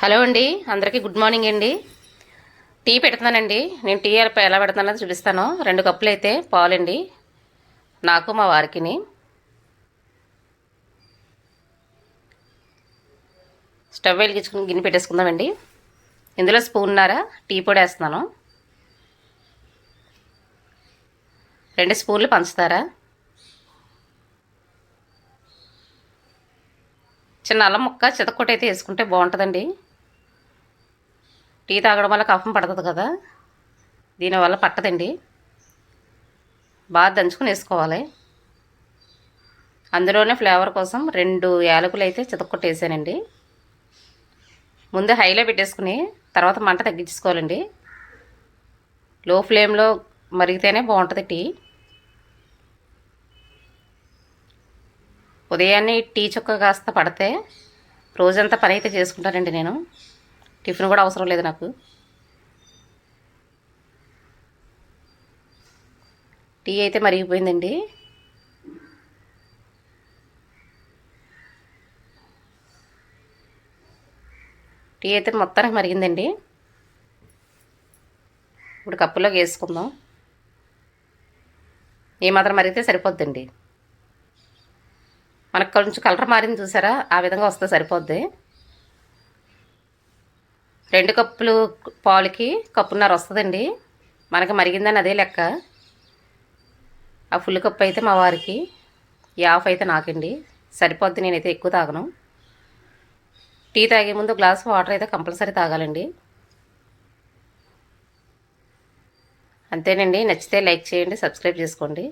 Hello అండి, అందరికీ good morning అండి. టీ పెడుతున్నానండి. నేను టీ ఎలా పెడుతున్నానో చూపిస్తాను. 2 కప్పులు అయితే పాలండి, నాకు మా వారికిని. స్టవ్ వెలిగించుకుని గిన్నె పెట్టేసుకుందామండి. ఇందులో స్పూన్నర టీ పొడి వేస్తున్నాను, 2 స్పూన్లు పంచదార, చిన్న అల్లం ముక్క చితక్కొట్టి అయితే వేసుకుంటే బాగుంటుందండి. టీ తాగడం వల్ల కఫం పడుతుంది కదా, దీనివల్ల పట్టదండి. బాగా దంచుకుని వేసుకోవాలి. అందులోనే ఫ్లేవర్ కోసం 2 యాలకులు అయితే చితక్కొట్టేసానండి. ముందు హైలో పెట్టేసుకుని తర్వాత మంట తగ్గించుకోవాలండి. లో ఫ్లేమ్లో మరిగితేనే బాగుంటుంది టీ. ఉదయాన్నే టీ చుక్క కాస్త పడితే రోజంతా పని అయితే చేసుకుంటానండి నేను. టిఫిన్ కూడా అవసరం లేదు నాకు. టీ అయితే మరిగిపోయిందండి. టీ అయితే మొత్తానికి మరిగిందండి. ఇప్పుడు కప్పులోకి వేసుకుందాం. ఏమాత్రం మరిగితే సరిపోద్దండి. మనకు కొంచెం కలర్ మారింది చూసారా, ఆ విధంగా వస్తే సరిపోద్ది. 2 కప్పులు పాలకి కప్పున్నర వస్తుందండి. మనకి మరిగిందని అదే లెక్క. ఆ ఫుల్ కప్పు అయితే మా వారికి, ఈ హాఫ్ అయితే నాకండి. సరిపోద్ది. నేనైతే ఎక్కువ తాగను. టీ తాగే ముందు గ్లాస్ వాటర్ అయితే కంపల్సరీ తాగాలండి. అంతేనండి. నచ్చితే లైక్ చేయండి, సబ్స్క్రైబ్ చేసుకోండి.